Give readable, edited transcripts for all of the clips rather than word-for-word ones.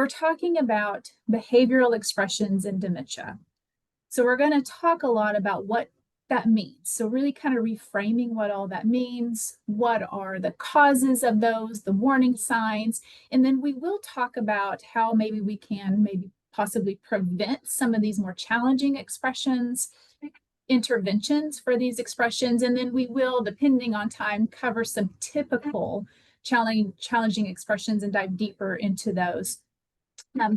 We're talking about behavioral expressions in dementia. So we're going to talk a lot about what that means. So really kind of reframing what all that means, what are the causes of those, the warning signs, and then we will talk about how maybe we can possibly prevent some of these more challenging expressions, interventions for these expressions, and then we will, depending on time, cover some typical challenging expressions and dive deeper into those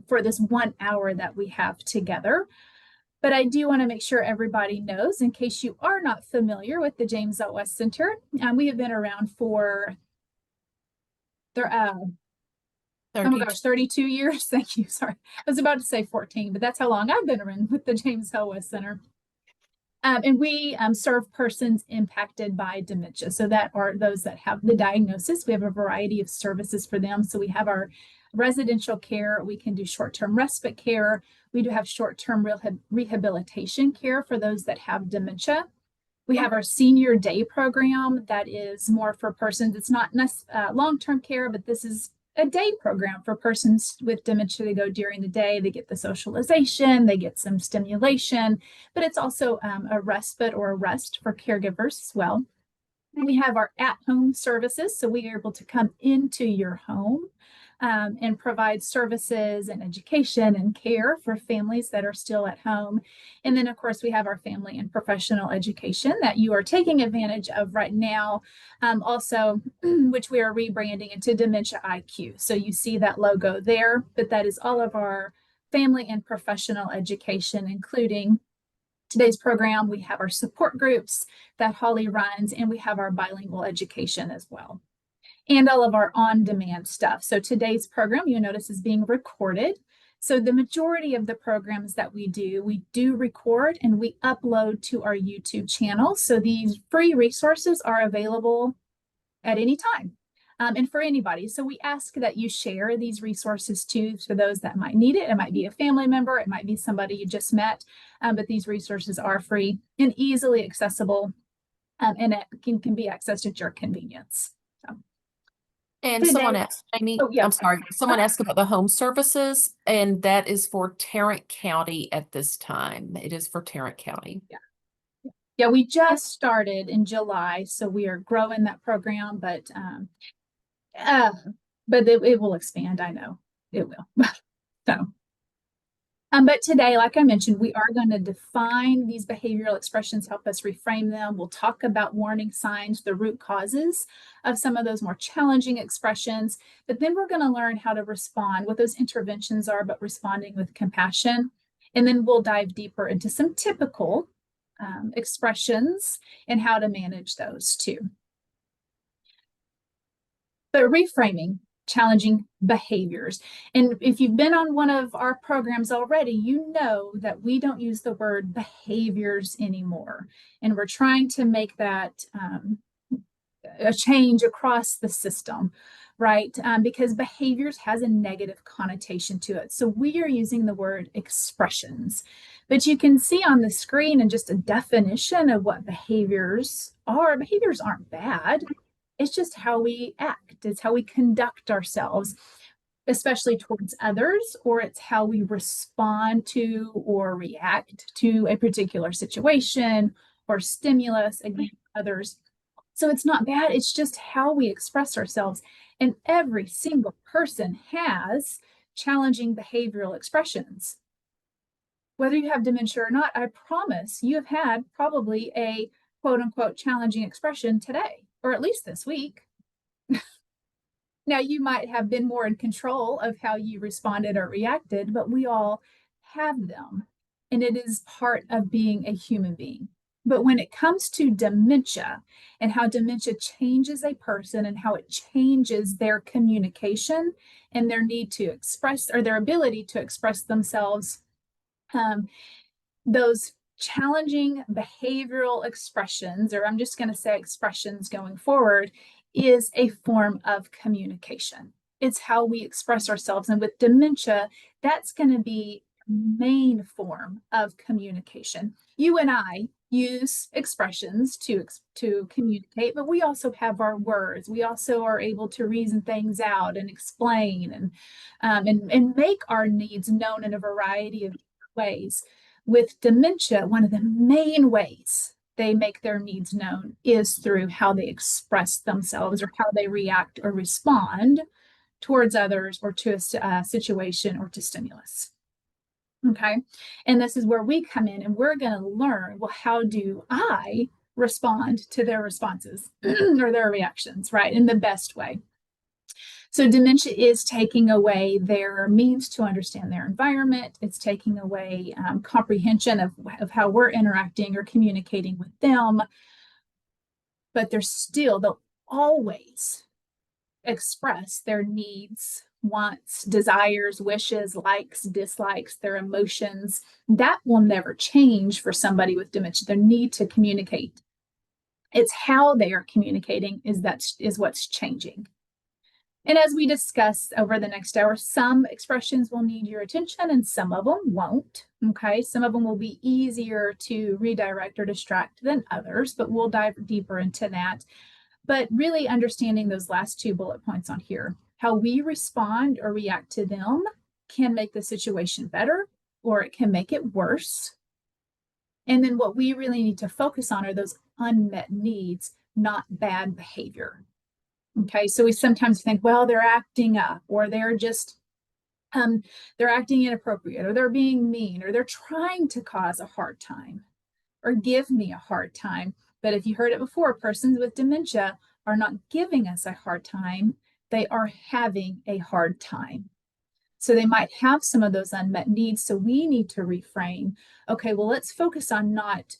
for this 1 hour that we have together. But I do want to make sure everybody knows, in case you are not familiar with the James L. West Center, we have been around for 32 years. Thank you. Sorry, I was about to say 14, but that's how long I've been around with the James L. West Center. And we serve persons impacted by dementia. So that are those that have the diagnosis. We have a variety of services for them. So we have our residential care. We can do short-term respite care. We do have short-term rehabilitation care for those that have dementia. We have our senior day program that is more for persons. It's not long-term care, but this is a day program for persons with dementia. They go during the day, they get the socialization, they get some stimulation, but it's also a respite or a rest for caregivers as well. And we have our at-home services. So we are able to come into your home and provide services and education and care for families that are still at home. And then, of course, we have our family and professional education that you are taking advantage of right now, also, which we are rebranding into Dementia IQ. So you see that logo there, but that is all of our family and professional education, including today's program. We have our support groups that Holly runs, and we have our bilingual education as well, and all of our on-demand stuff. So today's program, you'll notice, is being recorded. So the majority of the programs that we do record and we upload to our YouTube channel. So these free resources are available at any time and for anybody. So we ask that you share these resources too for those that might need it. It might be a family member, it might be somebody you just met, but these resources are free and easily accessible, and it can be accessed at your convenience. And someone asked, Amy, I'm sorry, someone asked about the home services, and that is for Tarrant County at this time. It is for Tarrant County. Yeah, we just started in July, so we are growing that program, but it will expand. I know it will. So, but today, like I mentioned, we are going to define these behavioral expressions, help us reframe them. We'll talk about warning signs, the root causes of some of those more challenging expressions, but then we're going to learn how to respond, what those interventions are, but responding with compassion. And then we'll dive deeper into some typical expressions and how to manage those too. But reframing challenging behaviors. And if you've been on one of our programs already, you know that we don't use the word behaviors anymore. And we're trying to make that a change across the system, right? Because behaviors has a negative connotation to it. So we are using the word expressions. But you can see on the screen and just a definition of what behaviors are. Behaviors aren't bad. It's just how we act. It's how we conduct ourselves, especially towards others, or it's how we respond to or react to a particular situation or stimulus against others. So it's not bad. It's just how we express ourselves. And every single person has challenging behavioral expressions. Whether you have dementia or not, I promise you have had probably a quote unquote challenging expression today, or at least this week. Now, you might have been more in control of how you responded or reacted, but we all have them, and it is part of being a human being. But when it comes to dementia and how dementia changes a person and how it changes their communication and their need to express, or their ability to express themselves, those challenging behavioral expressions, or I'm just going to say expressions going forward, is a form of communication. It's how we express ourselves. And with dementia, that's going to be the main form of communication. You and I use expressions to communicate, but we also have our words. We also are able to reason things out and explain and make our needs known in a variety of ways. With dementia, one of the main ways they make their needs known is through how they express themselves or how they react or respond towards others or to a situation or to stimulus. Okay. And this is where we come in and we're going to learn, well, how do I respond to their responses or their reactions, right? In the best way. So dementia is taking away their means to understand their environment. It's taking away comprehension of how we're interacting or communicating with them. But they'll always express their needs, wants, desires, wishes, likes, dislikes, their emotions. That will never change for somebody with dementia. Their need to communicate. It's how they are communicating is what's changing. And as we discuss over the next hour, some expressions will need your attention and some of them won't. Okay, some of them will be easier to redirect or distract than others, but we'll dive deeper into that. But really understanding those last 2 bullet points on here, how we respond or react to them can make the situation better or it can make it worse. And then what we really need to focus on are those unmet needs, not bad behavior. Okay, so we sometimes think, well, they're acting up or they're just, they're acting inappropriate or they're being mean or they're trying to cause a hard time or give me a hard time. But if you heard it before, persons with dementia are not giving us a hard time. They are having a hard time. So they might have some of those unmet needs. So we need to reframe. Okay, well, let's focus on not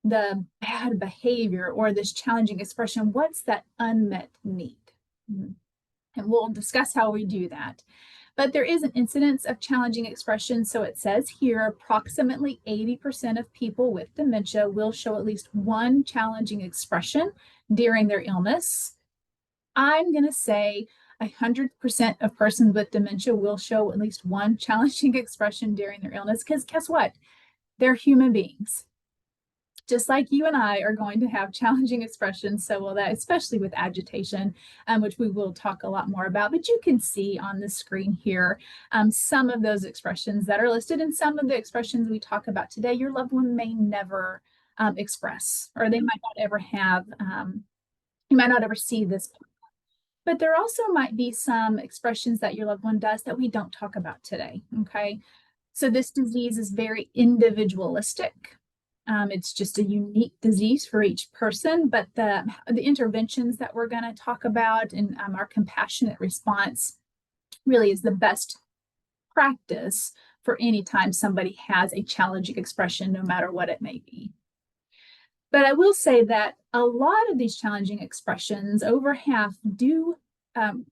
the bad behavior or this challenging expression. What's that unmet need? And we'll discuss how we do that. But there is an incidence of challenging expression. So it says here, approximately 80% of people with dementia will show at least one challenging expression during their illness. I'm going to say 100% of persons with dementia will show at least one challenging expression during their illness, because guess what? They're human beings. Just like you and I are going to have challenging expressions, so will that, especially with agitation, which we will talk a lot more about. But you can see on the screen here some of those expressions that are listed, and some of the expressions we talk about today, your loved one may never express, or they might not ever have, you might not ever see this. But there also might be some expressions that your loved one does that we don't talk about today, okay? So this disease is very individualistic. It's just a unique disease for each person, but the interventions that we're going to talk about and our compassionate response really is the best practice for any time somebody has a challenging expression, no matter what it may be. But I will say that a lot of these challenging expressions, over half, do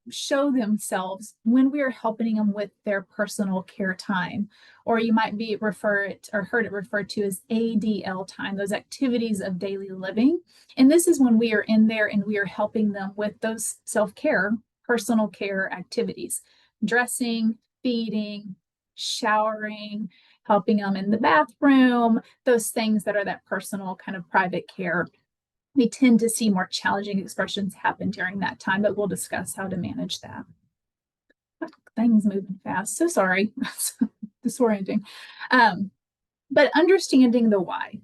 show themselves when we are helping them with their personal care time, or you might be heard it referred to as ADL time, those activities of daily living. And this is when we are in there and we are helping them with those self-care, personal care activities, dressing, feeding, showering, helping them in the bathroom, those things that are that personal kind of private care. We tend to see more challenging expressions happen during that time, but we'll discuss how to manage that. Things moving fast. So sorry, disorienting. But understanding the why.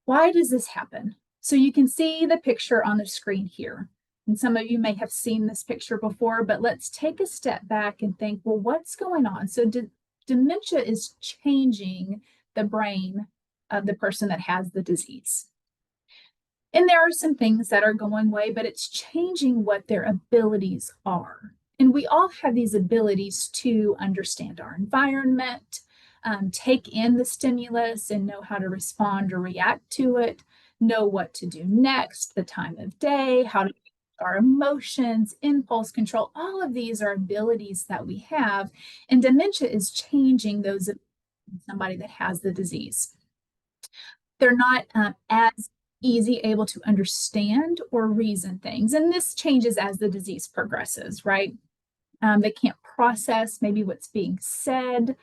Why does this happen? So you can see the picture on the screen here. And some of you may have seen this picture before, but let's take a step back and think, well, what's going on? So dementia is changing the brain of the person that has the disease. And there are some things that are going away, but it's changing what their abilities are. And we all have these abilities to understand our environment, take in the stimulus and know how to respond or react to it, know what to do next, the time of day, how to our emotions, impulse control. All of these are abilities that we have. And dementia is changing those in somebody that has the disease. They're not as easy able to understand or reason things. And this changes as the disease progresses, right? They can't process maybe what's being said.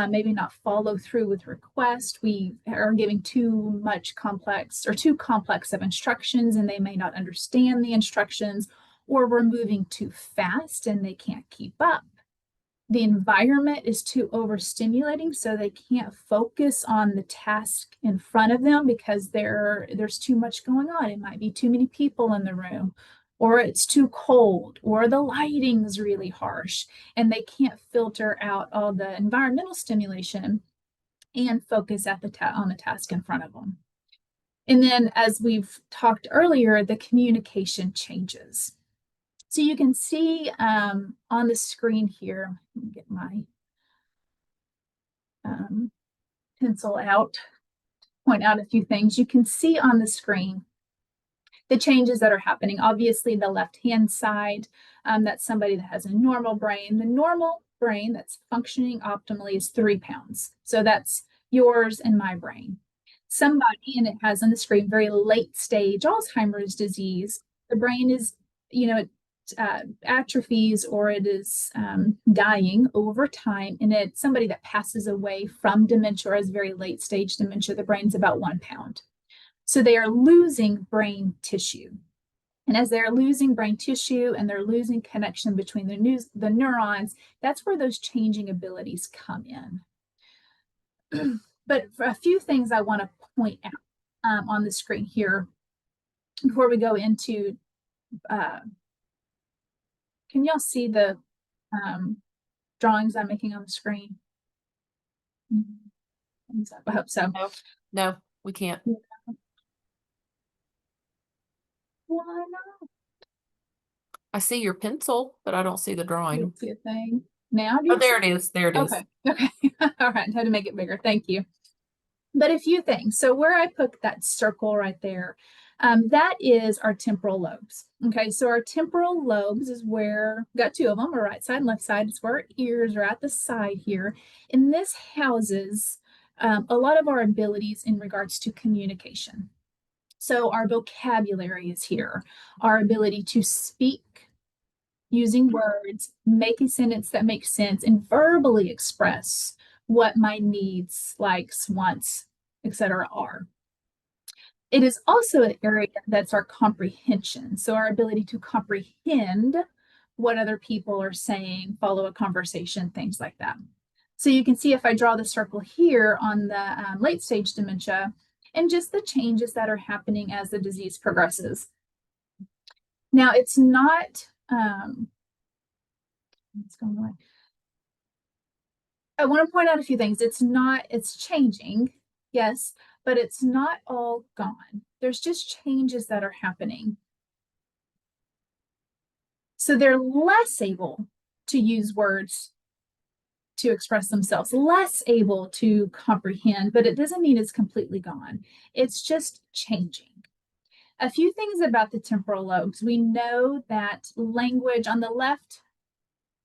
maybe not follow through with requests. We are giving too much complex or too complex of instructions and they may not understand the instructions, or we're moving too fast and they can't keep up. The environment is too overstimulating, so they can't focus on the task in front of them because there's too much going on. It might be too many people in the room, or it's too cold, or the lighting's really harsh, and they can't filter out all the environmental stimulation and focus at on the task in front of them. And then, as we've talked earlier, the communication changes. So you can see on the screen here, let me get my pencil out, point out a few things. You can see on the screen the changes that are happening. Obviously, the left-hand side, that's somebody that has a normal brain. The normal brain that's functioning optimally is 3 pounds. So that's yours and my brain. Somebody, and it has on the screen, very late stage Alzheimer's disease. The brain is, atrophies or it is dying over time, and it's somebody that passes away from dementia or has very late stage dementia. The brain's about 1 pound. So they are losing brain tissue. And as they're losing brain tissue and they're losing connection between the neurons, that's where those changing abilities come in. But for a few things I want to point out on the screen here before we go into can y'all see the drawings I'm making on the screen? I hope so. No, we can't. Why not? I see your pencil, but I don't see the drawing. See a thing now? Oh, there it is. There it is. Okay. All right. Had to make it bigger. Thank you. But a few things. So where I put that circle right there, that is our temporal lobes. Okay, so our temporal lobes is where, got 2 of them, our right side and left side. It's where our ears are at the side here. And this houses a lot of our abilities in regards to communication. So our vocabulary is here, our ability to speak using words, make a sentence that makes sense, and verbally express what my needs, likes, wants, etc. are. It is also an area that's our comprehension. So our ability to comprehend what other people are saying, follow a conversation, things like that. So you can see if I draw the circle here on the late stage dementia and just the changes that are happening as the disease progresses. Now it's not, what's going on? I want to point out a few things. It's changing, yes, but it's not all gone. There's just changes that are happening. So they're less able to use words to express themselves, less able to comprehend, but it doesn't mean it's completely gone. It's just changing. A few things about the temporal lobes. We know that language on the left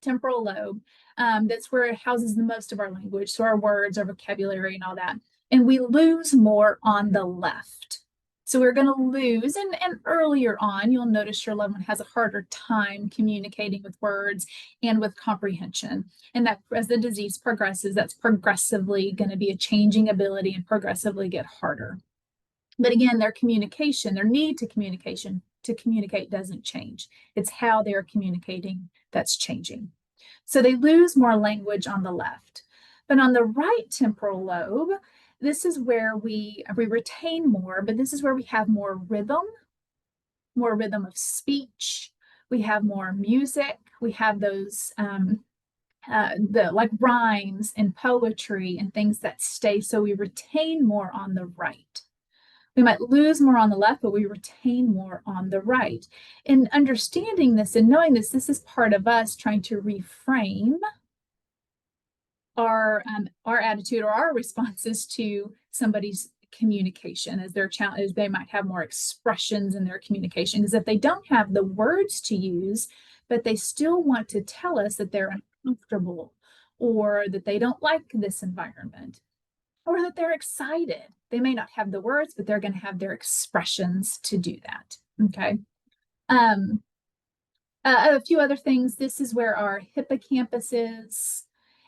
temporal lobe, that's where it houses the most of our language, so our words, our vocabulary, and all that. And we lose more on the left. So we're going to lose, and earlier on, you'll notice your loved one has a harder time communicating with words and with comprehension. And that as the disease progresses, that's progressively going to be a changing ability and progressively get harder. But again, their communication, their need to communicate doesn't change. It's how they're communicating that's changing. So they lose more language on the left. But on the right temporal lobe, this is where we retain more, but this is where we have more rhythm of speech. We have more music. We have those like rhymes and poetry and things that stay. So we retain more on the right. We might lose more on the left, but we retain more on the right. And understanding this and knowing this is part of us trying to reframe our attitude or our responses to somebody's communication as their challenge, as they might have more expressions in their communication. Because if they don't have the words to use, but they still want to tell us that they're uncomfortable or that they don't like this environment, or that they're excited. They may not have the words, but they're going to have their expressions to do that. Okay. A few other things. This is where our hippocampus is.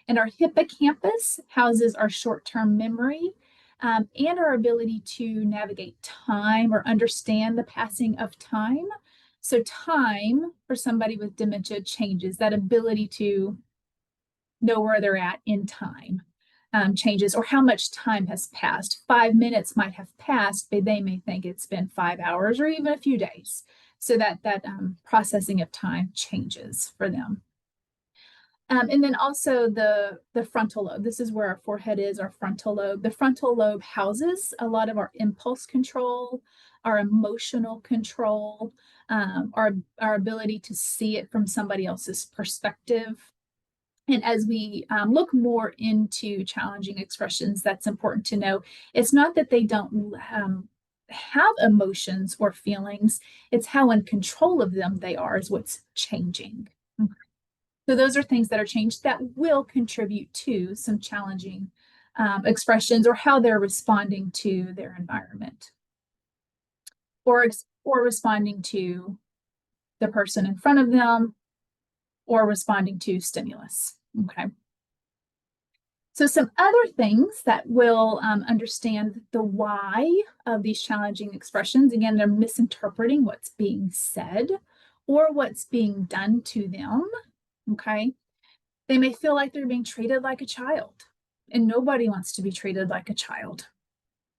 And our hippocampus houses our short-term memory and our ability to navigate time or understand the passing of time. So time for somebody with dementia changes. That ability to know where they're at in time changes, or how much time has passed. 5 minutes might have passed, but they may think it's been 5 hours or even a few days. So that processing of time changes for them. And then also the frontal lobe. This is where our forehead is, our frontal lobe. The frontal lobe houses a lot of our impulse control, our emotional control, our ability to see it from somebody else's perspective. And as we look more into challenging expressions, that's important to know. It's not that they don't have emotions or feelings, it's how in control of them they are is what's changing. Okay. So those are things that are changed that will contribute to some challenging expressions or how they're responding to their environment or responding to the person in front of them or responding to stimulus. Okay. So some other things that will understand the why of these challenging expressions. Again, they're misinterpreting what's being said or what's being done to them. Okay. They may feel like they're being treated like a child, and nobody wants to be treated like a child.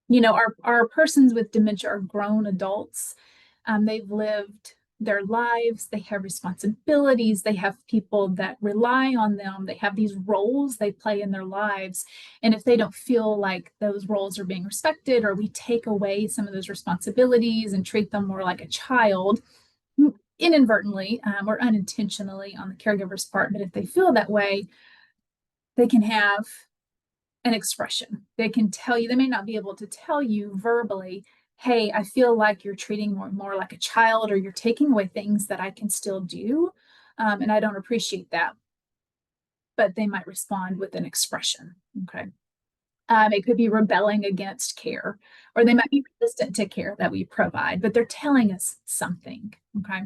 You know, our persons with dementia are grown adults. They've lived their lives, they have responsibilities, they have people that rely on them, they have these roles they play in their lives. And if they don't feel like those roles are being respected, or we take away some of those responsibilities and treat them more like a child, inadvertently or unintentionally on the caregiver's part, but if they feel that way, they can have an expression. They can tell you, they may not be able to tell you verbally, hey, I feel like you're treating more like a child, or you're taking away things that I can still do, and I don't appreciate that. But they might respond with an expression. Okay. It could be rebelling against care, or they might be resistant to care that we provide, but they're telling us something. Okay.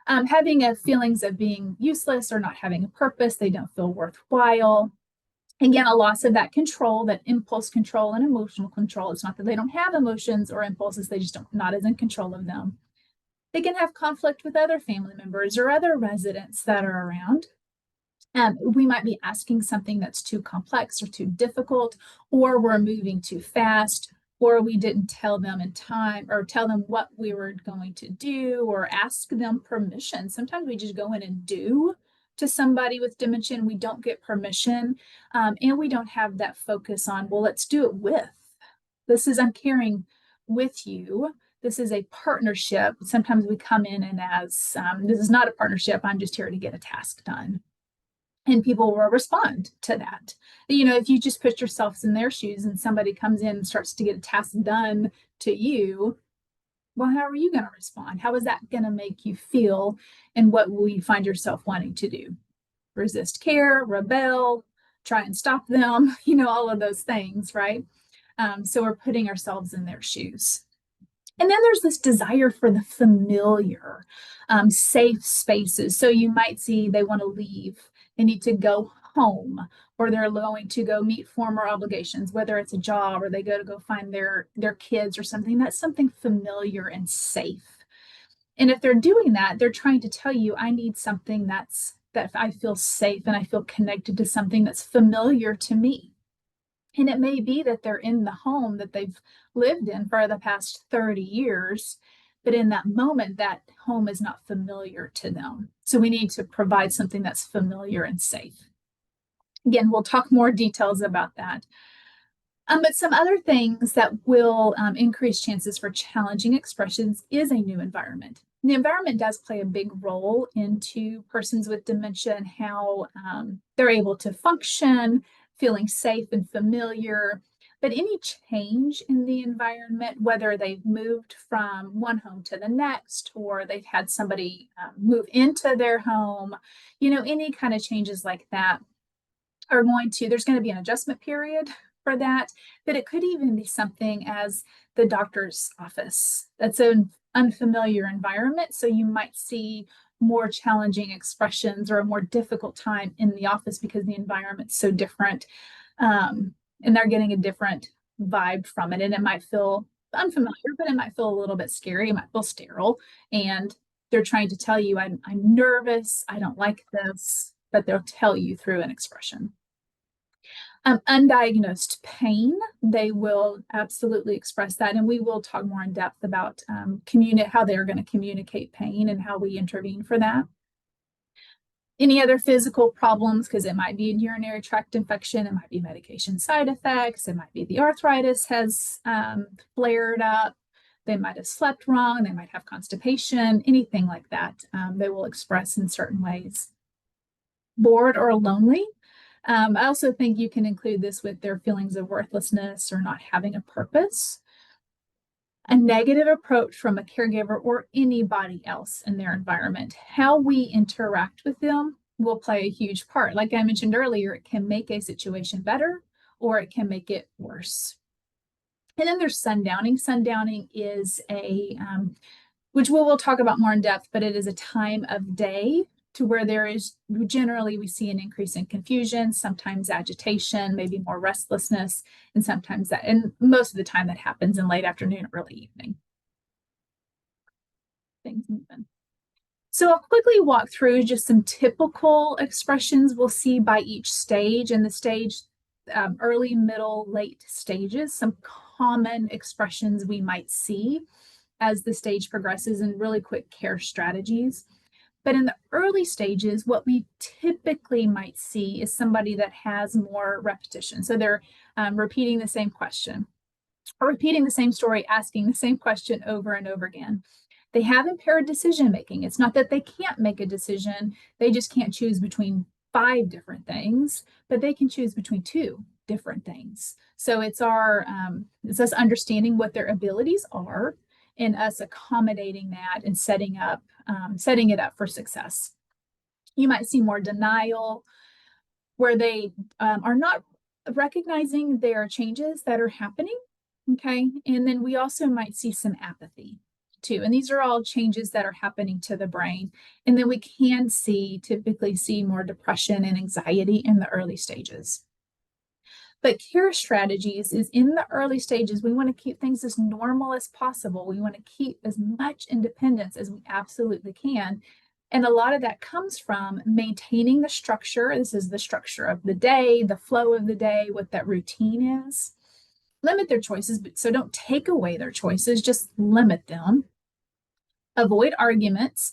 Having feelings of being useless or not having a purpose, they don't feel worthwhile. Again, a loss of that control, that impulse control and emotional control. It's not that they don't have emotions or impulses, they just not as in control of them. They can have conflict with other family members or other residents that are around. We might be asking something that's too complex or too difficult, or we're moving too fast, or we didn't tell them in time or tell them what we were going to do or ask them permission. Sometimes we just go in and do to somebody with dementia and we don't get permission, and we don't have that focus on, well, let's do it with. I'm caring with you. This is a partnership. Sometimes we come in and as this is not a partnership, I'm just here to get a task done. And people will respond to that. You know, if you just put yourselves in their shoes and somebody comes in and starts to get a task done to you, well, how are you going to respond? How is that going to make you feel? And what will you find yourself wanting to do? Resist care, rebel, try and stop them, you know, all of those things, right? So we're putting ourselves in their shoes. And then there's this desire for the familiar, safe spaces. So you might see they want to leave, they need to go home, or they're going to go meet former obligations, whether it's a job or they go to go find their kids or something. That's something familiar and safe. And if they're doing that, they're trying to tell you, I need something that I feel safe and I feel connected to something that's familiar to me. And it may be that they're in the home that they've lived in for the past 30 years, but in that moment, that home is not familiar to them. So we need to provide something that's familiar and safe. Again, we'll talk more details about that. But some other things that will increase chances for challenging expressions is a new environment. The environment does play a big role into persons with dementia and how they're able to function, feeling safe and familiar. But any change in the environment, whether they've moved from one home to the next, or they've had somebody move into their home, you know, any kind of changes like that are there's going to be an adjustment period for that, but it could even be something as the doctor's office. That's a unfamiliar environment. So you might see more challenging expressions or a more difficult time in the office because the environment's so different. And they're getting a different vibe from it. And it might feel unfamiliar, but it might feel a little bit scary. It might feel sterile. And they're trying to tell you, I'm nervous, I don't like this, but they'll tell you through an expression. Undiagnosed pain, they will absolutely express that. And we will talk more in depth about how they're going to communicate pain and how we intervene for that. Any other physical problems, because it might be a urinary tract infection, it might be medication side effects, it might be the arthritis has flared up, they might have slept wrong, they might have constipation, anything like that, they will express in certain ways. Bored or lonely. I also think you can include this with their feelings of worthlessness or not having a purpose. A negative approach from a caregiver or anybody else in their environment. How we interact with them will play a huge part. Like I mentioned earlier, it can make a situation better or it can make it worse. And then there's sundowning. Sundowning is which we'll talk about more in depth, but it is a time of day to where we see an increase in confusion, sometimes agitation, maybe more restlessness, and sometimes and most of the time that happens in late afternoon, early evening. Things moving. So I'll quickly walk through just some typical expressions we'll see by each stage, and the stage, early, middle, late stages, some common expressions we might see as the stage progresses, and really quick care strategies. But in the early stages, what we typically might see is somebody that has more repetition. So they're repeating the same question or repeating the same story, asking the same question over and over again. They have impaired decision making. It's not that they can't make a decision. They just can't choose between 5 different things, but they can choose between 2 different things. So it's us understanding what their abilities are and us accommodating that and setting it up for success. You might see more denial, where they are not recognizing their changes that are happening, okay? And then we also might see some apathy too. And these are all changes that are happening to the brain. And then we can typically see more depression and anxiety in the early stages. But care strategies is in the early stages, we want to keep things as normal as possible. We want to keep as much independence as we absolutely can. And a lot of that comes from maintaining the structure. This is the structure of the day, the flow of the day, what that routine is. Limit their choices, so don't take away their choices, just limit them. Avoid arguments.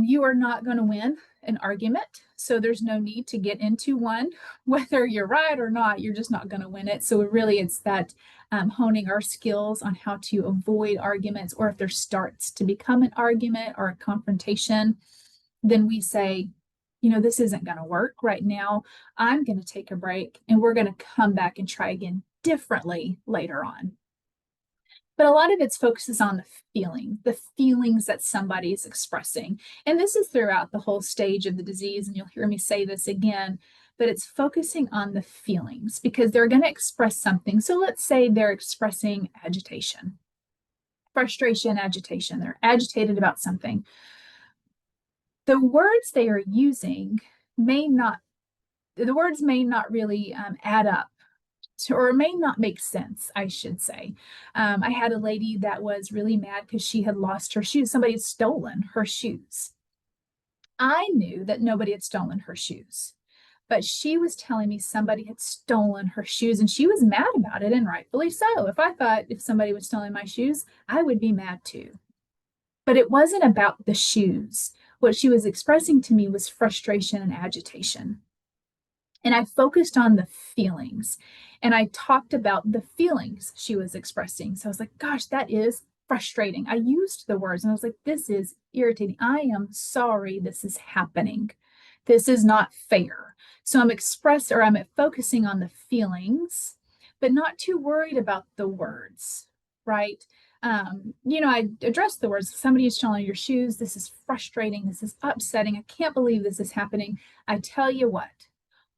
You are not going to win an argument, so there's no need to get into one. Whether you're right or not, you're just not going to win it. So it's that honing our skills on how to avoid arguments, or if there starts to become an argument or a confrontation, then we say, this isn't going to work right now. I'm going to take a break and we're going to come back and try again differently later on. But a lot of it focuses on the feelings that somebody is expressing. And this is throughout the whole stage of the disease, and you'll hear me say this again, but it's focusing on the feelings because they're going to express something. So let's say they're expressing agitation, frustration, agitation. They're agitated about something. The words they are using may not really add up, or may not make sense, I should say. I had a lady that was really mad because she had lost her shoes. Somebody had stolen her shoes. I knew that nobody had stolen her shoes, but she was telling me somebody had stolen her shoes, and she was mad about it, and rightfully so. If somebody was stealing my shoes, I would be mad too. But it wasn't about the shoes. What she was expressing to me was frustration and agitation. And I focused on the feelings, and I talked about the feelings she was expressing. So I was like, gosh, that is frustrating. I used the words and I was like, this is irritating. I am sorry this is happening. This is not fair. So I'm focusing on the feelings, but not too worried about the words, right? I addressed the words. Somebody is stealing your shoes. This is frustrating. This is upsetting. I can't believe this is happening. I tell you what,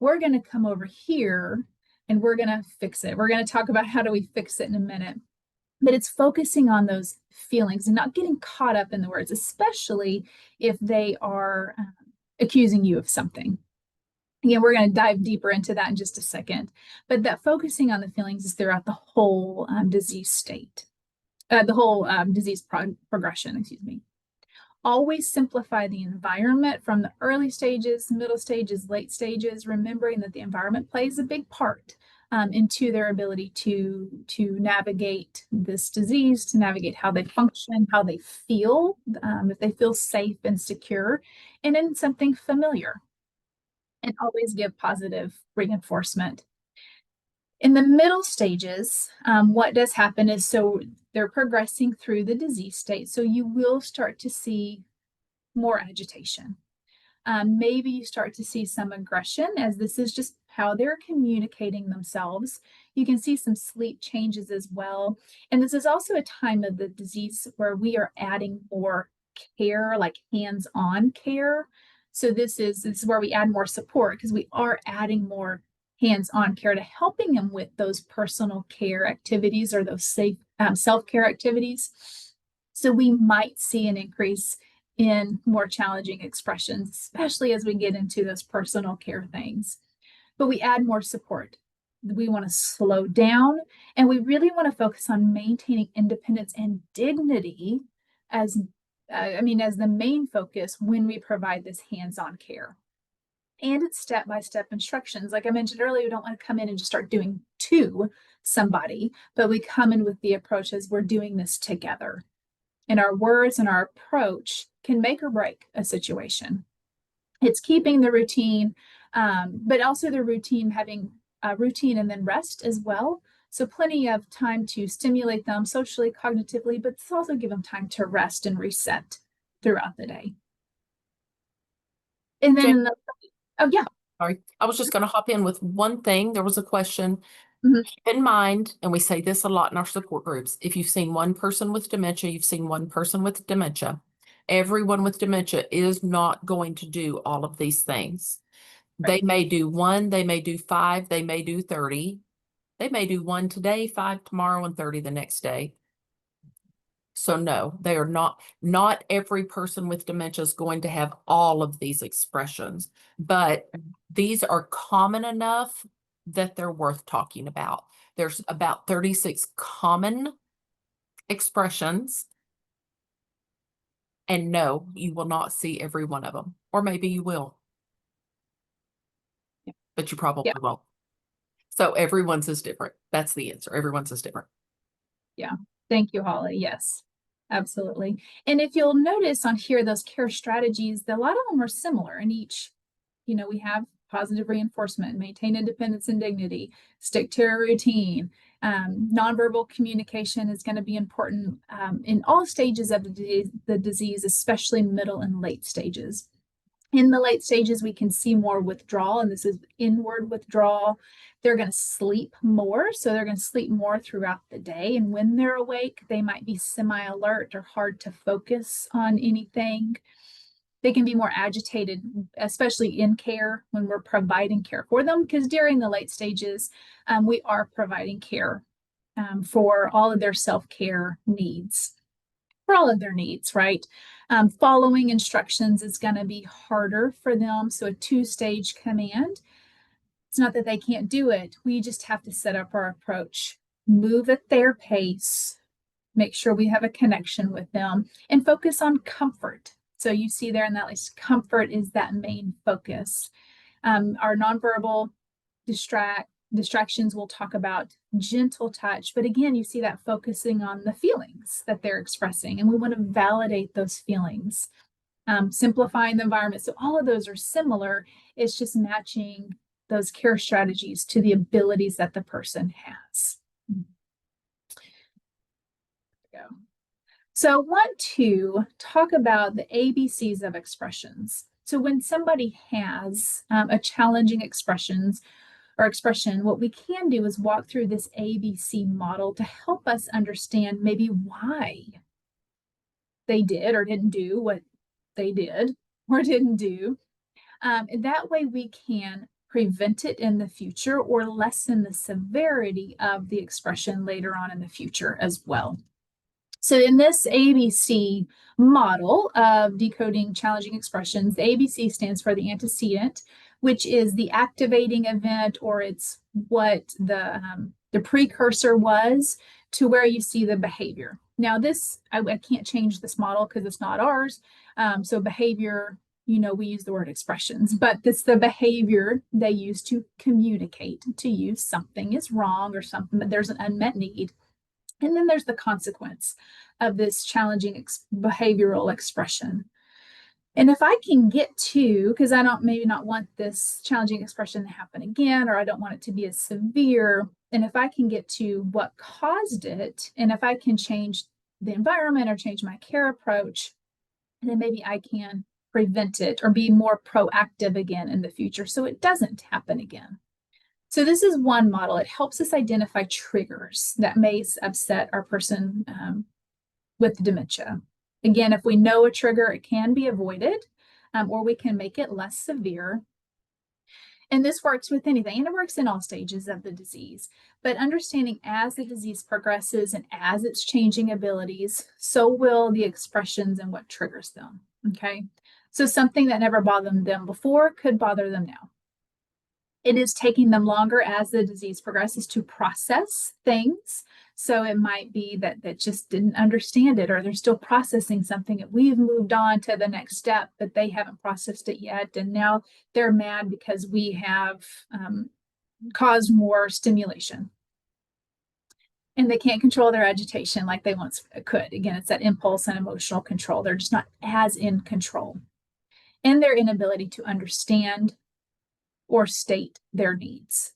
we're going to come over here and we're going to fix it. We're going to talk about how do we fix it in a minute. But it's focusing on those feelings and not getting caught up in the words, especially if they are accusing you of something. Again, we're going to dive deeper into that in just a second. But that focusing on the feelings is throughout the whole disease state, the whole disease progression, excuse me. Always simplify the environment from the early stages, middle stages, late stages, remembering that the environment plays a big part into their ability to navigate this disease, to navigate how they function, how they feel, if they feel safe and secure, and in something familiar. And always give positive reinforcement. In the middle stages, what does happen is, so they're progressing through the disease state, so you will start to see more agitation. Maybe you start to see some aggression, as this is just how they're communicating themselves. You can see some sleep changes as well. And this is also a time of the disease where we are adding more care, like hands-on care. So this is where we add more support, because we are adding more hands-on care to helping them with those personal care activities or those safe self-care activities. So we might see an increase in more challenging expressions, especially as we get into those personal care things. But we add more support. We want to slow down, and we really want to focus on maintaining independence and dignity as the main focus when we provide this hands-on care. And it's step-by-step instructions. Like I mentioned earlier, we don't want to come in and just start doing to somebody, but we come in with the approach as we're doing this together. And our words and our approach can make or break a situation. It's keeping the routine, but also the routine having a routine and then rest as well. So plenty of time to stimulate them socially, cognitively, but also give them time to rest and reset throughout the day. And then, oh yeah. Sorry, I was just going to hop in with one thing. There was a question. Keep in mind, and we say this a lot in our support groups, if you've seen one person with dementia, you've seen one person with dementia. Everyone with dementia is not going to do all of these things. Right. They may do one, they may do 5, they may do 30. They may do 1 today, 5 tomorrow, and 30 the next day. So no, they are not every person with dementia is going to have all of these expressions, but these are common enough that they're worth talking about. There's about 36 common expressions. And no, you will not see every one of them. Or maybe you will. But you probably won't. So everyone's is different. That's the answer. Everyone's is different. Yeah. Thank you, Holly. Yes, absolutely. And if you'll notice on here, those care strategies, a lot of them are similar in each. We have positive reinforcement, maintain independence and dignity, stick to a routine. Nonverbal communication is going to be important in all stages of the disease, especially middle and late stages. In the late stages, we can see more withdrawal, and this is inward withdrawal. They're going to sleep more, so they're going to sleep more throughout the day. And when they're awake, they might be semi-alert or hard to focus on anything. They can be more agitated, especially in care when we're providing care for them, because during the late stages, we are providing care for all of their self-care needs, for all of their needs, right? Following instructions is going to be harder for them. So a 2-stage command, it's not that they can't do it. We just have to set up our approach, move at their pace, make sure we have a connection with them, and focus on comfort. So you see there in that list, comfort is that main focus. Our nonverbal distractions, we'll talk about gentle touch, but again, you see that focusing on the feelings that they're expressing, and we want to validate those feelings. Simplifying the environment. So all of those are similar. It's just matching those care strategies to the abilities that the person has. There we go. So I want to talk about the ABCs of expressions. So when somebody has a challenging expression, what we can do is walk through this ABC model to help us understand maybe why they did or didn't do what they did or didn't do. And that way we can prevent it in the future or lessen the severity of the expression later on in the future as well. So in this ABC model of decoding challenging expressions, the ABC stands for the antecedent, which is the activating event, or it's what the precursor was to where you see the behavior. Now this, I can't change this model because it's not ours. So behavior, we use the word expressions, but it's the behavior they use to communicate to you something is wrong or something, but there's an unmet need. And then there's the consequence of this challenging behavioral expression. And if I can get to, because I don't maybe not want this challenging expression to happen again, or I don't want it to be as severe, and if I can get to what caused it, and if I can change the environment or change my care approach, then maybe I can prevent it or be more proactive again in the future so it doesn't happen again. So this is one model. It helps us identify triggers that may upset our person with dementia. Again, if we know a trigger, it can be avoided, or we can make it less severe. And this works with anything, and it works in all stages of the disease. But understanding as the disease progresses and as it's changing abilities, so will the expressions and what triggers them, okay? So something that never bothered them before could bother them now. It is taking them longer as the disease progresses to process things. So it might be that they just didn't understand it, or they're still processing something that we've moved on to the next step, but they haven't processed it yet. And now they're mad because we have caused more stimulation. And they can't control their agitation like they once could. Again, it's that impulse and emotional control. They're just not as in control. And their inability to understand or state their needs.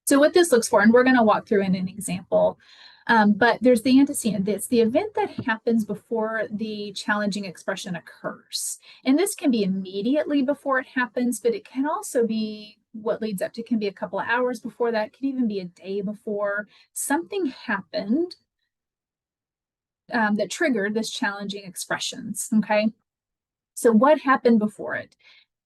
So what this looks for, and we're going to walk through in an example, but there's the antecedent. It's the event that happens before the challenging expression occurs. And this can be immediately before it happens, but it can also be what leads up to, can be a couple of hours before that, could even be a day before. Something happened that triggered this challenging expressions, okay? So what happened before it?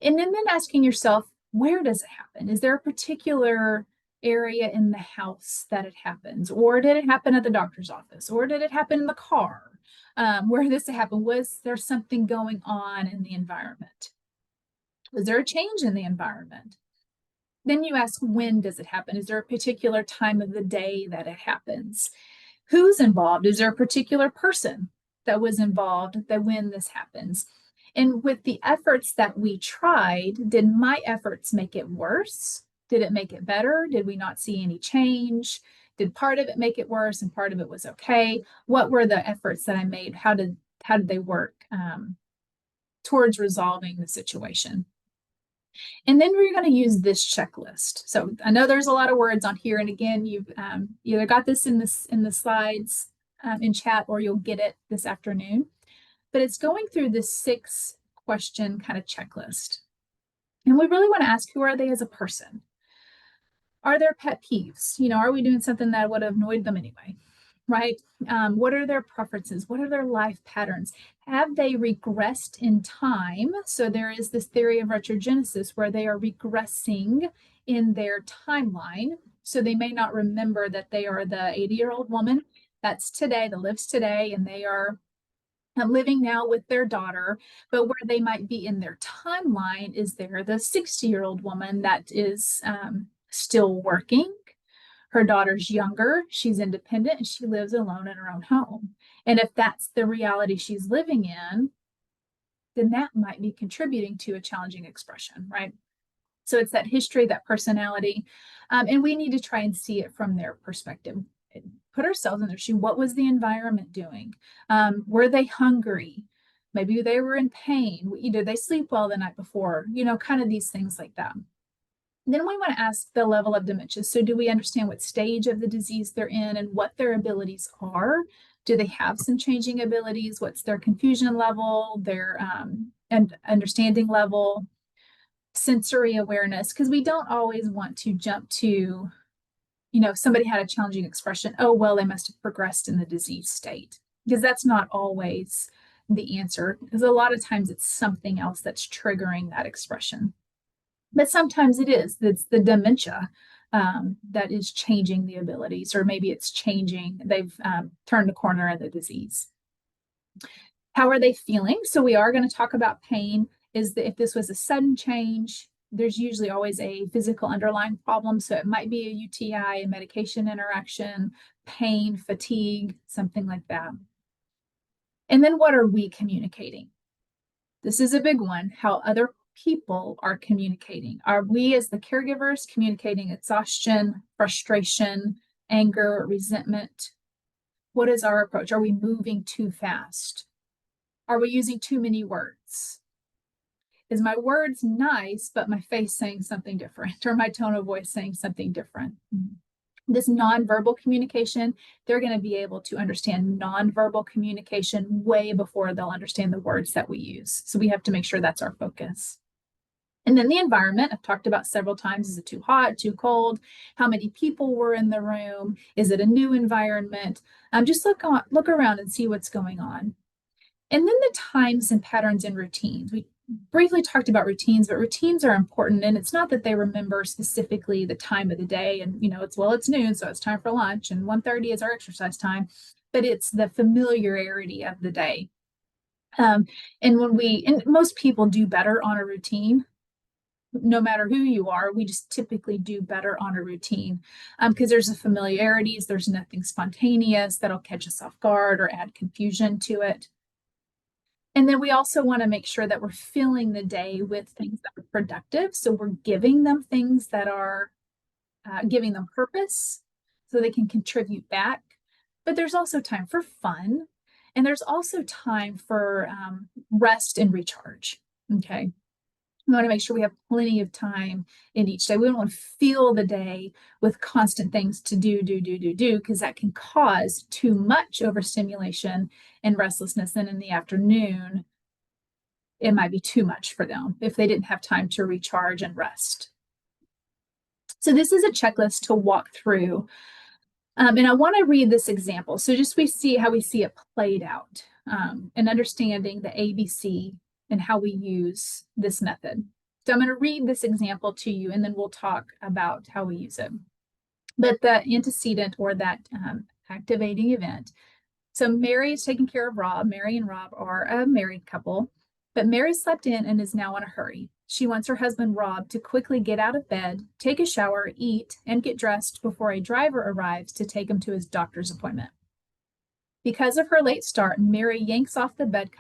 And then asking yourself, where does it happen? Is there a particular area in the house that it happens? Or did it happen at the doctor's office? Or did it happen in the car? Where this happened? Was there something going on in the environment? Was there a change in the environment? Then you ask, when does it happen? Is there a particular time of the day that it happens? Who's involved? Is there a particular person that was involved that when this happens? And with the efforts that we tried, did my efforts make it worse? Did it make it better? Did we not see any change? Did part of it make it worse and part of it was okay? What were the efforts that I made? How did they work towards resolving the situation? And then we're going to use this checklist. So I know there's a lot of words on here. And again, you've either got this in the slides in chat, or you'll get it this afternoon. But it's going through this 6-question kind of checklist. And we really want to ask, who are they as a person? Are there pet peeves? Are we doing something that would have annoyed them anyway? Right? What are their preferences? What are their life patterns? Have they regressed in time? So there is this theory of retrogenesis where they are regressing in their timeline. So they may not remember that they are the 80-year-old woman that's today, that lives today, and they are living now with their daughter, but where they might be in their timeline is they're the 60-year-old woman that is still working. Her daughter's younger, she's independent, and she lives alone in her own home. And if that's the reality she's living in, then that might be contributing to a challenging expression, right? So it's that history, that personality, and we need to try and see it from their perspective. Put ourselves in their shoe. What was the environment doing? Were they hungry? Maybe they were in pain. Did they sleep well the night before? Kind of these things like that. Then we want to ask the level of dementia. So do we understand what stage of the disease they're in and what their abilities are? Do they have some changing abilities? What's their confusion level, their and understanding level, sensory awareness? Because we don't always want to jump to, if somebody had a challenging expression, oh, well, they must have progressed in the disease state, because that's not always the answer, because a lot of times it's something else that's triggering that expression. But sometimes it's the dementia that is changing the abilities, or maybe it's changing, they've turned the corner of the disease. How are they feeling? So we are going to talk about pain. Is that if this was a sudden change, there's usually always a physical underlying problem. So it might be a UTI, a medication interaction, pain, fatigue, something like that. And then what are we communicating? This is a big one, how other people are communicating. Are we, as the caregivers, communicating exhaustion, frustration, anger, resentment? What is our approach? Are we moving too fast? Are we using too many words? Is my words nice, but my face saying something different, or my tone of voice saying something different? This nonverbal communication, they're going to be able to understand nonverbal communication way before they'll understand the words that we use. So we have to make sure that's our focus. And then the environment, I've talked about several times. Is it too hot, too cold? How many people were in the room? Is it a new environment? Just look around and see what's going on. And then the times and patterns and routines. We briefly talked about routines, but routines are important. And it's not that they remember specifically the time of the day. And, it's noon, so it's time for lunch. And 1:30 is our exercise time. But it's the familiarity of the day. And most people do better on a routine. No matter who you are, we just typically do better on a routine because there's a familiarities. There's nothing spontaneous that'll catch us off guard or add confusion to it. And then we also want to make sure that we're filling the day with things that are productive. So we're giving them things that are giving them purpose so they can contribute back. But there's also time for fun. And there's also time for rest and recharge. Okay. We want to make sure we have plenty of time in each day. We don't want to fill the day with constant things to do, because that can cause too much overstimulation and restlessness. And in the afternoon, it might be too much for them if they didn't have time to recharge and rest. So this is a checklist to walk through. And I want to read this example. So just we see how we see it played out and understanding the ABC and how we use this method. So I'm going to read this example to you, and then we'll talk about how we use it. But the antecedent, or that activating event. So Mary is taking care of Rob. Mary and Rob are a married couple, but Mary slept in and is now in a hurry. She wants her husband, Rob, to quickly get out of bed, take a shower, eat, and get dressed before a driver arrives to take him to his doctor's appointment. Because of her late start, Mary yanks off the bed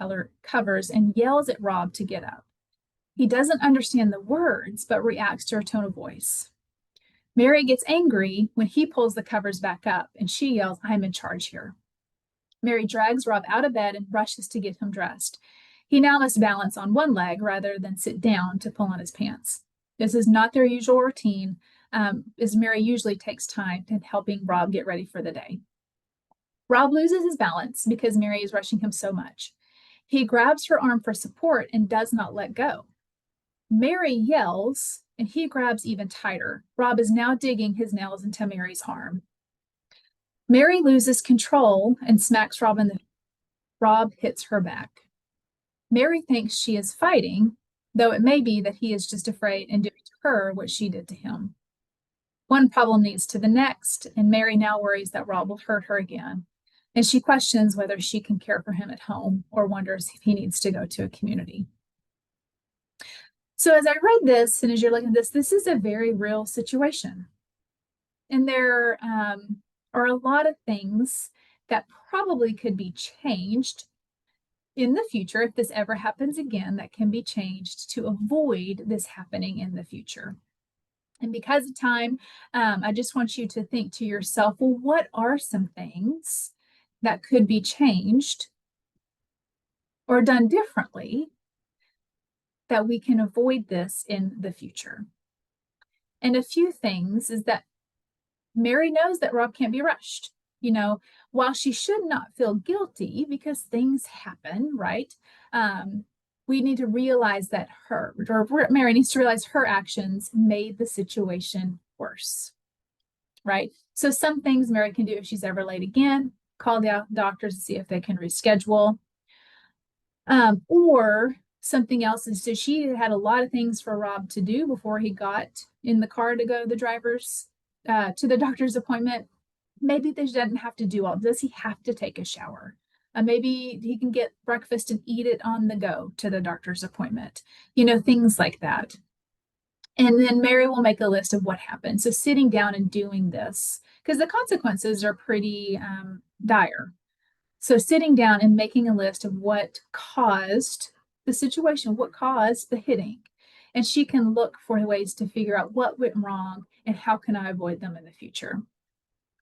covers and yells at Rob to get up. He doesn't understand the words, but reacts to her tone of voice. Mary gets angry when he pulls the covers back up, and she yells, "I'm in charge here." Mary drags Rob out of bed and rushes to get him dressed. He now must balance on one leg rather than sit down to pull on his pants. This is not their usual routine, as Mary usually takes time in helping Rob get ready for the day. Rob loses his balance because Mary is rushing him so much. He grabs her arm for support and does not let go. Mary yells, and he grabs even tighter. Rob is now digging his nails into Mary's arm. Mary loses control and smacks Rob in the face. Rob hits her back. Mary thinks she is fighting, though it may be that he is just afraid and doing to her what she did to him. One problem leads to the next, and Mary now worries that Rob will hurt her again. And she questions whether she can care for him at home, or wonders if he needs to go to a community. So as I read this, and as you're looking at this is a very real situation. And there are a lot of things that probably could be changed in the future if this ever happens again, that can be changed to avoid this happening in the future. And because of time, I just want you to think to yourself, well, what are some things that could be changed or done differently that we can avoid this in the future? And a few things is that Mary knows that Rob can't be rushed. While she should not feel guilty because things happen, right? We need to realize that Mary needs to realize her actions made the situation worse, right? So some things Mary can do if she's ever late again, call the doctors to see if they can reschedule. Or Something else is, so she had a lot of things for Rob to do before he got in the car to go to the doctor's appointment. Maybe they doesn't have to do all. Does he have to take a shower? Maybe he can get breakfast and eat it on the go to the doctor's appointment. Things like that. And then Mary will make a list of what happened. So sitting down and doing this, because the consequences are pretty dire. So sitting down and making a list of what caused the situation, what caused the hitting. And she can look for ways to figure out what went wrong and how can I avoid them in the future.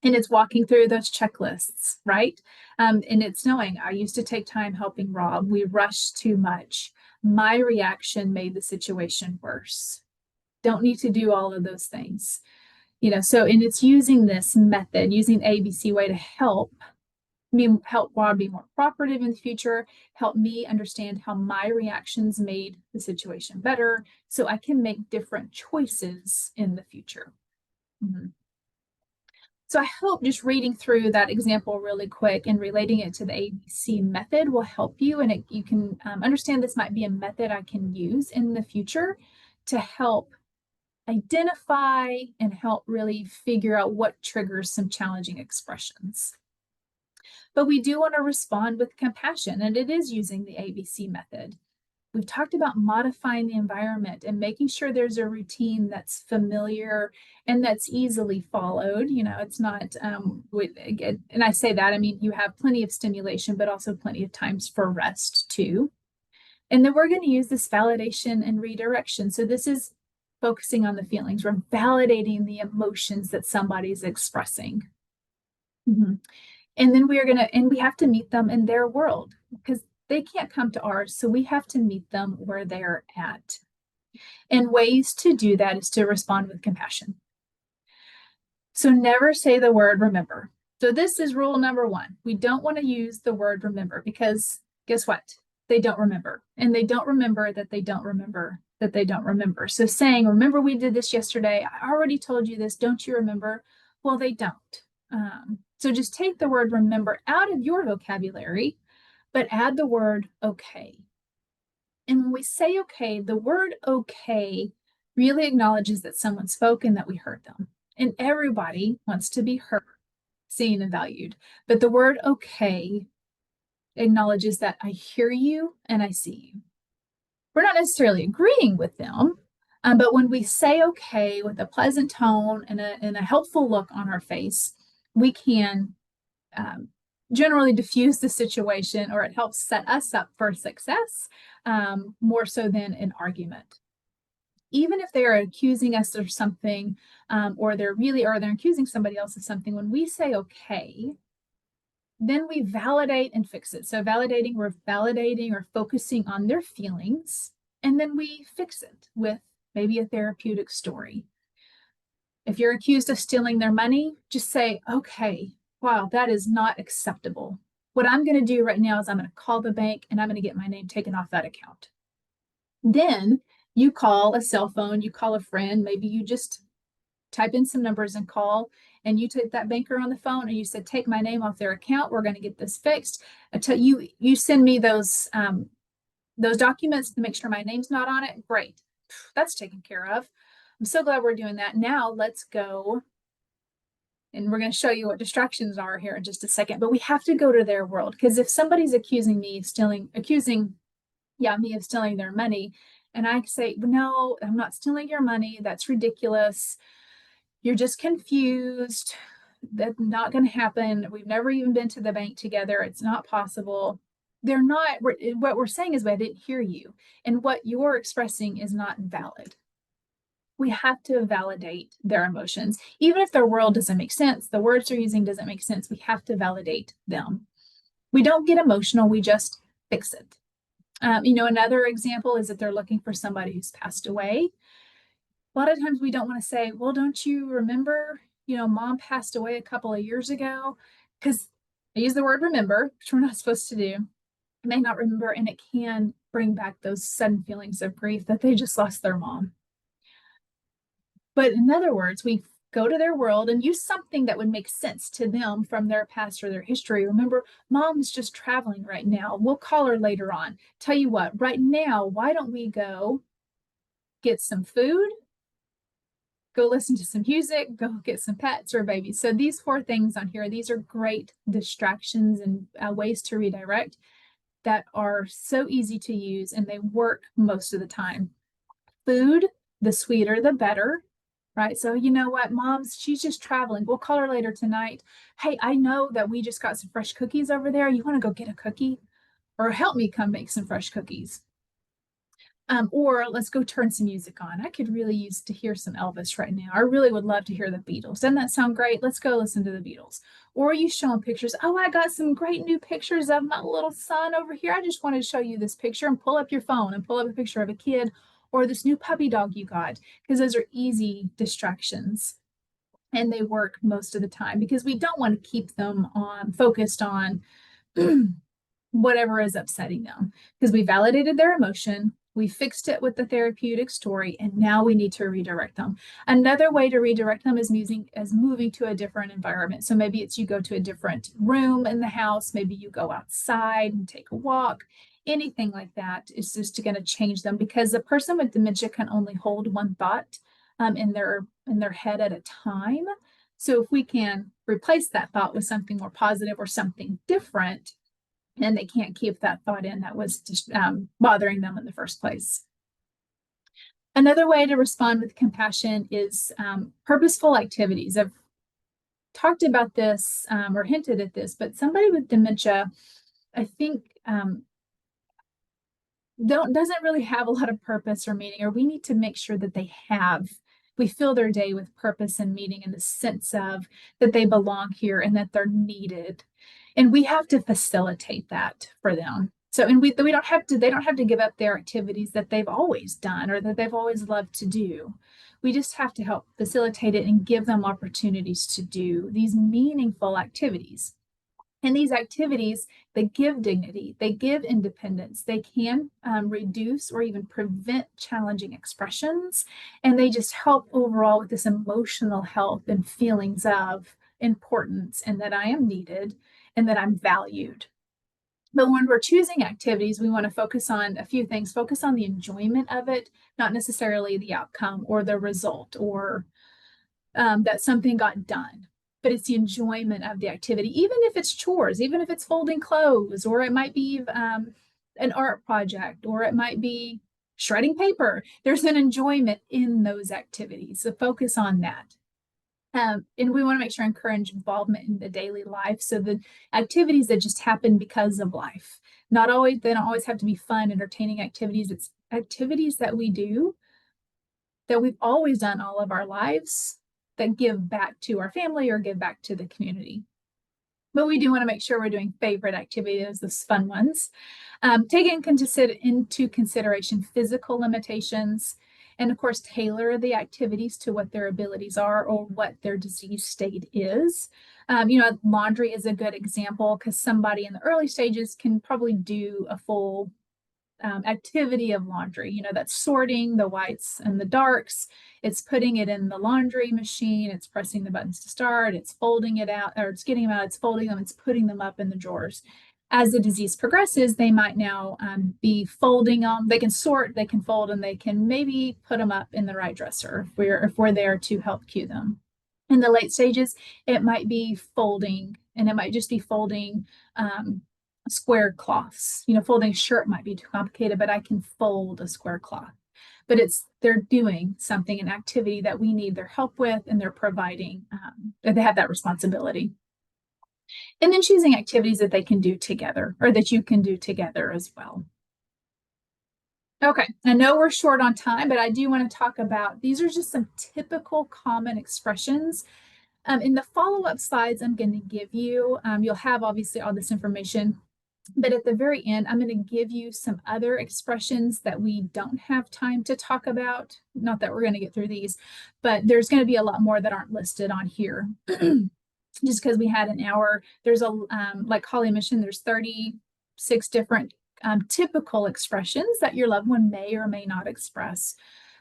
And it's walking through those checklists, right? And it's knowing I used to take time helping Rob. We rushed too much. My reaction made the situation worse. Don't need to do all of those things. So, and it's using this method, using ABC way to help Rob be more cooperative in the future, help me understand how my reactions made the situation better so I can make different choices in the future. Mm-hmm. So I hope just reading through that example really quick and relating it to the ABC method will help you, and you can understand this might be a method I can use in the future to help identify and help really figure out what triggers some challenging expressions. But we do want to respond with compassion, and it is using the ABC method. We've talked about modifying the environment and making sure there's a routine that's familiar and that's easily followed. It's not, and I say that, I mean, you have plenty of stimulation, but also plenty of times for rest too. And then we're going to use this validation and redirection. So this is focusing on the feelings. We're validating the emotions that somebody's expressing. Mm-hmm. And then we have to meet them in their world because they can't come to ours. So we have to meet them where they're at. And ways to do that is to respond with compassion. So never say the word remember. So this is rule number 1. We don't want to use the word remember because guess what? They don't remember. And they don't remember that they don't remember that they don't remember. So saying, remember we did this yesterday. I already told you this. Don't you remember? Well, they don't. So just take the word remember out of your vocabulary, but add the word okay. And when we say okay, the word okay really acknowledges that someone spoke and that we heard them. And everybody wants to be heard, seen, and valued. But the word okay acknowledges that I hear you and I see you. We're not necessarily agreeing with them, but when we say okay with a pleasant tone and a helpful look on our face, we can generally diffuse the situation, or it helps set us up for success more so than an argument. Even if they are accusing us of something, or they're accusing somebody else of something, when we say okay, then we validate and fix it. So we're validating or focusing on their feelings, and then we fix it with maybe a therapeutic story. If you're accused of stealing their money, just say, okay, wow, that is not acceptable. What I'm going to do right now is I'm going to call the bank and I'm going to get my name taken off that account. Then you call a cell phone, you call a friend, maybe you just type in some numbers and call, and you take that banker on the phone and you said, take my name off their account. We're going to get this fixed. Until you send me those documents to make sure my name's not on it. Great. That's taken care of. I'm so glad we're doing that. Now let's go. And we're going to show you what distractions are here in just a second, but we have to go to their world, because if somebody's accusing me of stealing their money, and I say, no, I'm not stealing your money. That's ridiculous. You're just confused. That's not going to happen. We've never even been to the bank together. It's not possible. What we're saying is, I didn't hear you. And what you're expressing is not valid. We have to validate their emotions. Even if their world doesn't make sense, the words they're using doesn't make sense, we have to validate them. We don't get emotional, we just fix it. Another example is that they're looking for somebody who's passed away. A lot of times we don't want to say, well, don't you remember, mom passed away a couple of years ago? Because I use the word remember, which we're not supposed to do. I may not remember, and it can bring back those sudden feelings of grief that they just lost their mom. But in other words, we go to their world and use something that would make sense to them from their past or their history. Remember, mom's just traveling right now. We'll call her later on. Tell you what, right now, why don't we go get some food, go listen to some music, go get some pets or babies. So these 4 things on here, these are great distractions and ways to redirect that are so easy to use, and they work most of the time. Food, the sweeter, the better, right? So you know what, mom's, she's just traveling. We'll call her later tonight. Hey, I know that we just got some fresh cookies over there. You want to go get a cookie? Or help me come make some fresh cookies. Or let's go turn some music on. I could really use to hear some Elvis right now. I really would love to hear the Beatles. Doesn't that sound great? Let's go listen to the Beatles. Or you show them pictures. Oh, I got some great new pictures of my little son over here. I just wanted to show you this picture, and pull up your phone and pull up a picture of a kid or this new puppy dog you got, because those are easy distractions and they work most of the time, because we don't want to keep them on focused on whatever is upsetting them, because we validated their emotion, we fixed it with the therapeutic story, and now we need to redirect them. Another way to redirect them is moving to a different environment. So maybe it's you go to a different room in the house, maybe you go outside and take a walk. Anything like that is just going to change them, because the person with dementia can only hold one thought in their head at a time. So if we can replace that thought with something more positive or something different, and they can't keep that thought in that was just bothering them in the first place. Another way to respond with compassion is purposeful activities. I've talked about this or hinted at this, but somebody with dementia, I think, doesn't really have a lot of purpose or meaning, or we need to make sure that we fill their day with purpose and meaning, in the sense of that they belong here and that they're needed. And we have to facilitate that for them. So, and they don't have to give up their activities that they've always done or that they've always loved to do. We just have to help facilitate it and give them opportunities to do these meaningful activities. And these activities, they give dignity, they give independence, they can reduce or even prevent challenging expressions, and they just help overall with this emotional health and feelings of importance, and that I am needed and that I'm valued. But when we're choosing activities, we want to focus on a few things. Focus on the enjoyment of it, not necessarily the outcome or the result, or that something got done, but it's the enjoyment of the activity, even if it's chores, even if it's folding clothes, or it might be an art project, or it might be shredding paper. There's an enjoyment in those activities, so focus on that. And we want to make sure encourage involvement in the daily life. So the activities that just happen because of life, they don't always have to be fun, entertaining activities. It's activities that we do that we've always done all of our lives, that give back to our family or give back to the community. But we do want to make sure we're doing favorite activities, those fun ones. Taking into consideration physical limitations, and of course, tailor the activities to what their abilities are or what their disease state is. Laundry is a good example, because somebody in the early stages can probably do a full activity of laundry. That's sorting the whites and the darks. It's putting it in the laundry machine. It's pressing the buttons to start. It's folding it out, or it's getting them out. It's folding them. It's putting them up in the drawers. As the disease progresses, they might now be folding them. They can sort, they can fold, and they can maybe put them up in the right dresser if we're there to help cue them. In the late stages, it might be folding, and it might just be folding square cloths. Folding a shirt might be too complicated, but I can fold a square cloth. But they're doing something, an activity that we need their help with, and they're providing, they have that responsibility. And then choosing activities that they can do together, or that you can do together as well. Okay, I know we're short on time, but I do want to talk about, these are just some typical common expressions. In the follow-up slides I'm going to give you, you'll have obviously all this information, but at the very end, I'm going to give you some other expressions that we don't have time to talk about. Not that we're going to get through these, but there's going to be a lot more that aren't listed on here. Just because we had an hour. There's like Holly mentioned, there's 36 different typical expressions that your loved one may or may not express.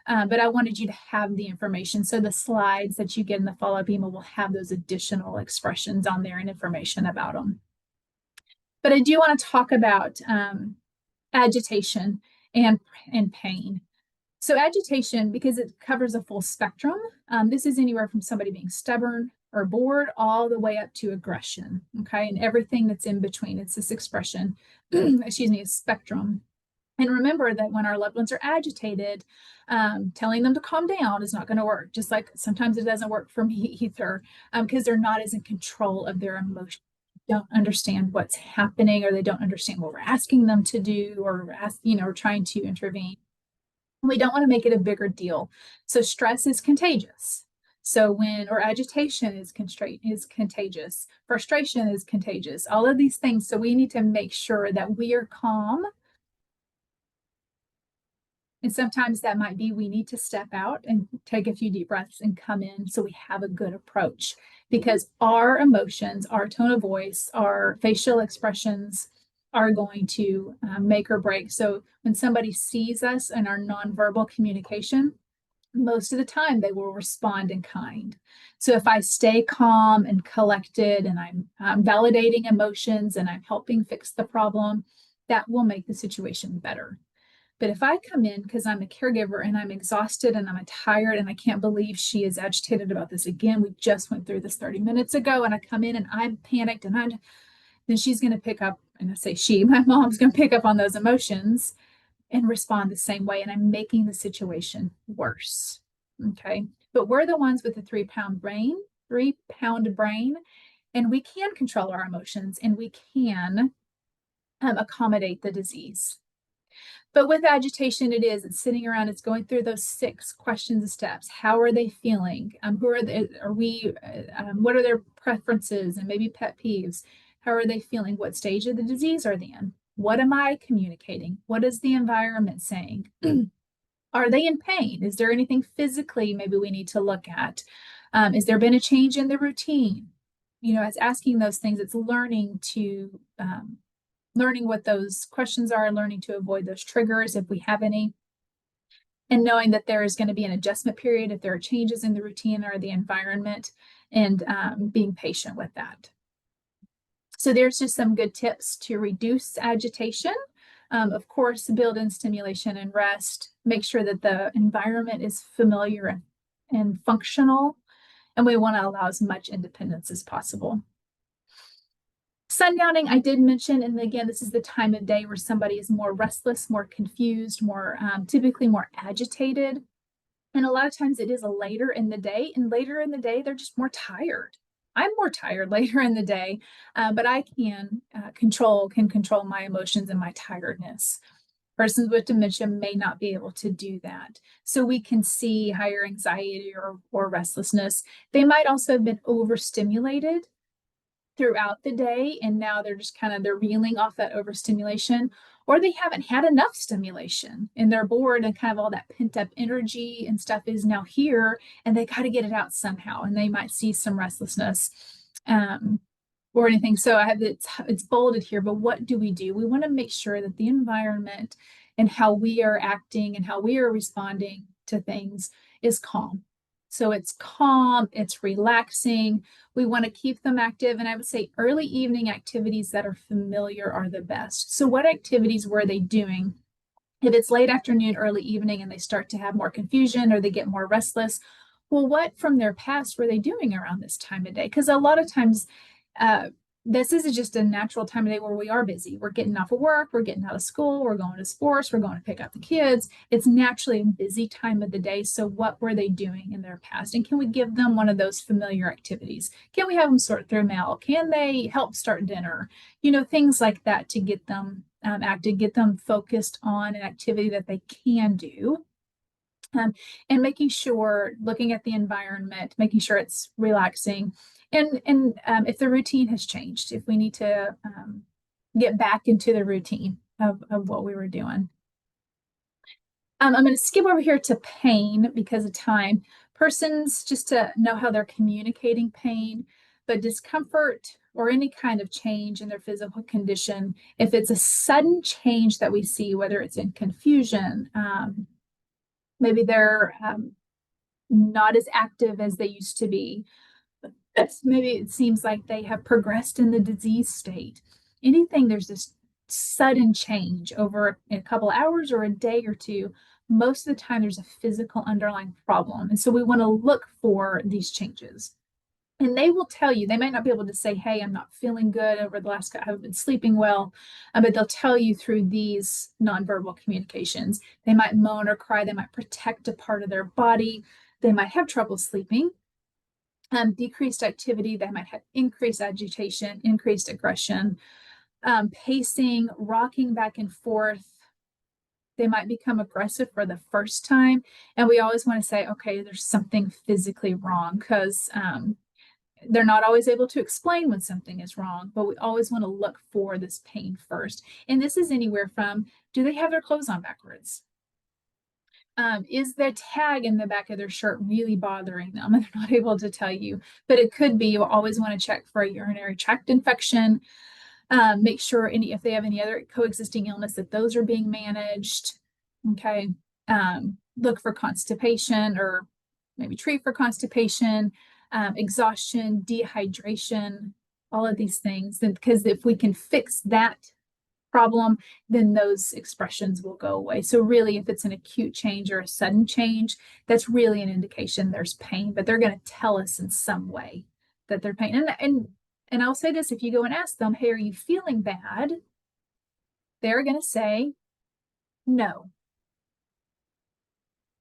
But I wanted you to have the information. So the slides that you get in the follow-up email will have those additional expressions on there and information about them. But I do want to talk about agitation and pain. So agitation, because it covers a full spectrum, this is anywhere from somebody being stubborn or bored all the way up to aggression, okay? And everything that's in between. It's this expression, excuse me, a spectrum. And remember that when our loved ones are agitated, telling them to calm down is not going to work. Just like sometimes it doesn't work for me either, because they're not as in control of their emotions. Don't understand what's happening, or they don't understand what we're asking them to do, or or trying to intervene. We don't want to make it a bigger deal. So stress is contagious. So or agitation is contagious, frustration is contagious, all of these things. So we need to make sure that we are calm. And sometimes that might be we need to step out and take a few deep breaths and come in so we have a good approach, because our emotions, our tone of voice, our facial expressions are going to make or break. So when somebody sees us in our nonverbal communication, most of the time they will respond in kind. So if I stay calm and collected and I'm validating emotions and I'm helping fix the problem, that will make the situation better. But if I come in because I'm a caregiver and I'm exhausted and I'm tired and I can't believe she is agitated about this again, we just went through this 30 minutes ago, and I come in and I'm panicked, and then she's going to pick up, and I say my mom's going to pick up on those emotions and respond the same way, and I'm making the situation worse. Okay. But we're the ones with the 3-pound brain, and we can control our emotions, and we can accommodate the disease. But with agitation, it's sitting around, it's going through those 6 questions and steps. How are they feeling? What are their preferences and maybe pet peeves? How are they feeling? What stage of the disease are they in? What am I communicating? What is the environment saying? Are they in pain? Is there anything physically maybe we need to look at? Has there been a change in the routine? It's asking those things. It's learning what those questions are, and learning to avoid those triggers if we have any, and knowing that there is going to be an adjustment period if there are changes in the routine or the environment, and being patient with that. So there's just some good tips to reduce agitation. Of course, build in stimulation and rest. Make sure that the environment is familiar and functional, and we want to allow as much independence as possible. Sundowning, I did mention, and again, this is the time of day where somebody is more restless, more confused, typically more agitated. And a lot of times it is later in the day, and later in the day, they're just more tired. I'm more tired later in the day, but I can control my emotions and my tiredness. Persons with dementia may not be able to do that. So we can see higher anxiety or restlessness. They might also have been overstimulated throughout the day, and now they're reeling off that overstimulation, or they haven't had enough stimulation and they're bored, and kind of all that pent up energy and stuff is now here, and they got to get it out somehow, and they might see some restlessness or anything. So it's bolded here, but what do? We want to make sure that the environment and how we are acting and how we are responding to things is calm. So it's calm, it's relaxing. We want to keep them active. And I would say early evening activities that are familiar are the best. So what activities were they doing? If it's late afternoon, early evening, and they start to have more confusion or they get more restless, well, what from their past were they doing around this time of day? Because a lot of times, this is just a natural time of day where we are busy. We're getting off of work, we're getting out of school, we're going to sports, we're going to pick up the kids. It's naturally a busy time of the day. So what were they doing in their past? And can we give them one of those familiar activities? Can we have them sort through mail? Can they help start dinner? Things like that to get them active, get them focused on an activity that they can do. And making sure, looking at the environment, making sure it's relaxing. And if the routine has changed, if we need to get back into the routine of what we were doing. I'm going to skip over here to pain because of time. Persons, just to know how they're communicating pain, but discomfort or any kind of change in their physical condition, if it's a sudden change that we see, whether it's in confusion, Maybe they're not as active as they used to be. Maybe it seems like they have progressed in the disease state. Anything there's this sudden change over a couple hours or a day or two, most of the time there's a physical underlying problem. And so we want to look for these changes. And they will tell you, they might not be able to say, hey, I'm not feeling good over the last, I haven't been sleeping well, but they'll tell you through these nonverbal communications. They might moan or cry, they might protect a part of their body, they might have trouble sleeping. Decreased activity, they might have increased agitation, increased aggression, pacing, rocking back and forth. They might become aggressive for the first time. And we always want to say, okay, there's something physically wrong, because they're not always able to explain when something is wrong, but we always want to look for this pain first. And this is anywhere from, do they have their clothes on backwards? Is the tag in the back of their shirt really bothering them? And they're not able to tell you, but it could be. You always want to check for a urinary tract infection. Make sure if they have any other coexisting illness, that those are being managed. Okay. Look for constipation, or maybe treat for constipation, exhaustion, dehydration, all of these things. Because if we can fix that problem, then those expressions will go away. So really, if it's an acute change or a sudden change, that's really an indication there's pain, but they're going to tell us in some way that they're pain. And I'll say this, if you go and ask them, hey, are you feeling bad? They're going to say no.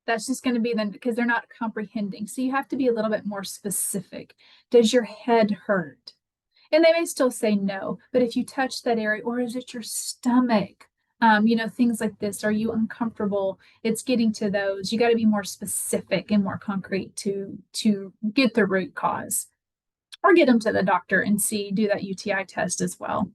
That's just going to be then, because they're not comprehending. So you have to be a little bit more specific. Does your head hurt? And they may still say no, but if you touch that area, or is it your stomach? Things like this. Are you uncomfortable? It's getting to those. You got to be more specific and more concrete to get the root cause, or get them to the doctor and do that UTI test as well.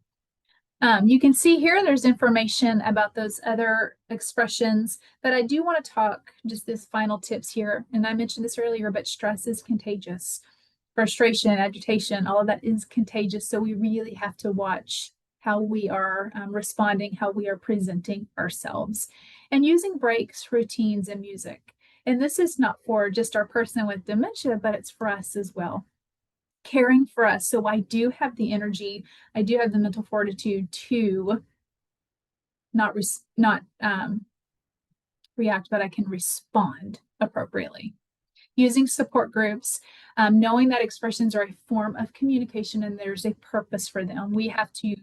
You can see here, there's information about those other expressions, but I do want to talk just this final tips here. And I mentioned this earlier, but stress is contagious. Frustration, agitation, all of that is contagious. So we really have to watch how we are responding, how we are presenting ourselves, and using breaks, routines, and music. And this is not for just our person with dementia, but it's for us as well. Caring for us. So I do have the energy, I do have the mental fortitude to not react, but I can respond appropriately. Using support groups, knowing that expressions are a form of communication and there's a purpose for them. We have to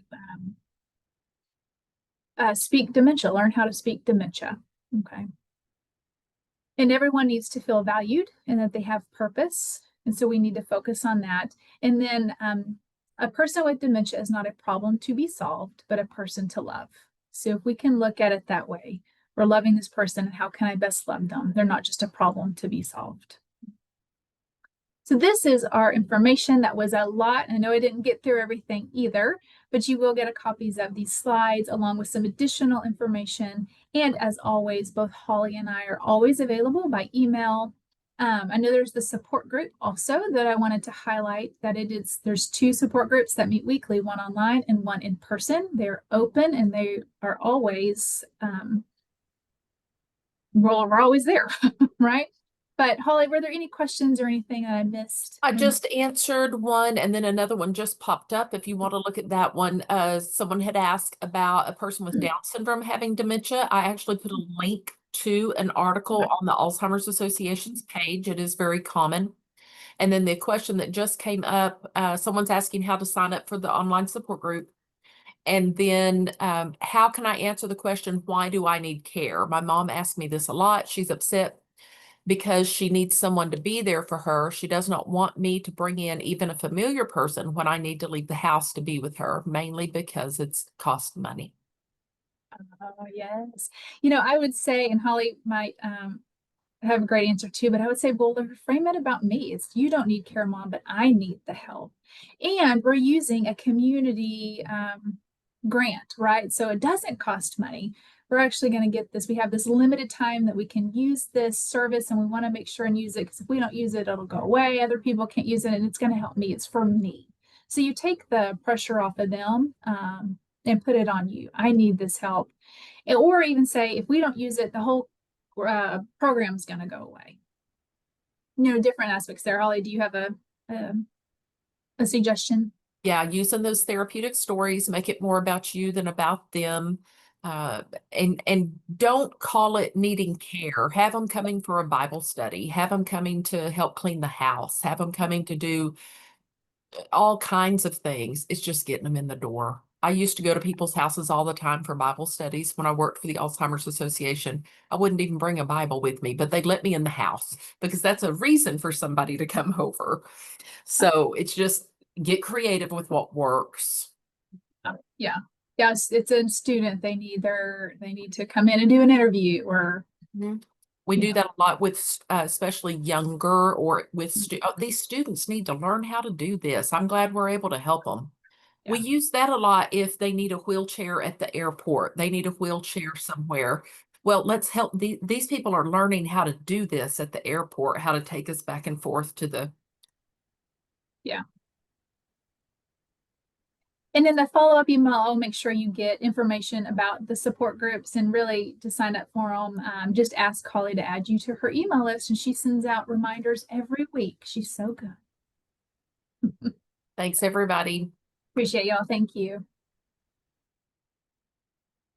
speak dementia, learn how to speak dementia. Okay. And everyone needs to feel valued and that they have purpose. And so we need to focus on that. And then a person with dementia is not a problem to be solved, but a person to love. So if we can look at it that way, we're loving this person, and how can I best love them? They're not just a problem to be solved. So this is our information. That was a lot. I know I didn't get through everything either, but you will get a copies of these slides along with some additional information. And as always, both Holly and I are always available by email. I know there's the support group also that I wanted to highlight, that there's 2 support groups that meet weekly, one online and one in person. They're open and they are always, we're always there, right? But Holly, were there any questions or anything that I missed? I just answered one, and then another one just popped up. If you want to look at that one, someone had asked about a person with Down syndrome having dementia. I actually put a link to an article on the Alzheimer's Association's page. It is very common. And then the question that just came up, someone's asking how to sign up for the online support group. And then how can I answer the question, why do I need care? My mom asked me this a lot. She's upset because she needs someone to be there for her. She does not want me to bring in even a familiar person when I need to leave the house to be with her, mainly because it's cost money. Oh, yes. I would say, and Holly might have a great answer too, but I would say, well, frame it about me. It's, you don't need care, Mom, but I need the help. And we're using a community grant, right? So it doesn't cost money. We're actually going to get this. We have this limited time that we can use this service, and we want to make sure and use it, because if we don't use it, it'll go away. Other people can't use it, and it's going to help me. It's for me. So you take the pressure off of them and put it on you. I need this help. Or even say, if we don't use it, the whole program's going to go away. Different aspects there. Holly, do you have a suggestion? Yeah, using those therapeutic stories, make it more about you than about them. And don't call it needing care. Have them coming for a Bible study. Have them coming to help clean the house. Have them coming to do all kinds of things. It's just getting them in the door. I used to go to people's houses all the time for Bible studies when I worked for the Alzheimer's Association. I wouldn't even bring a Bible with me, but they'd let me in the house because that's a reason for somebody to come over. So it's just get creative with what works. Yeah. Yes, it's a student. They need to come in and do an interview or We do Yeah. that a lot with especially younger or with these students need to learn how to do this. I'm glad we're able to help them. We Yeah. use that a lot if they need a wheelchair at the airport. They need a wheelchair somewhere. Well, let's help. These people are learning how to do this at the airport, how to take us back and forth to the. Yeah. And in the follow-up email, I'll make sure you get information about the support groups, and really to sign up for them, just ask Holly to add you to her email list, and she sends out reminders every week. She's so good. Thanks, everybody. Appreciate y'all. Thank you.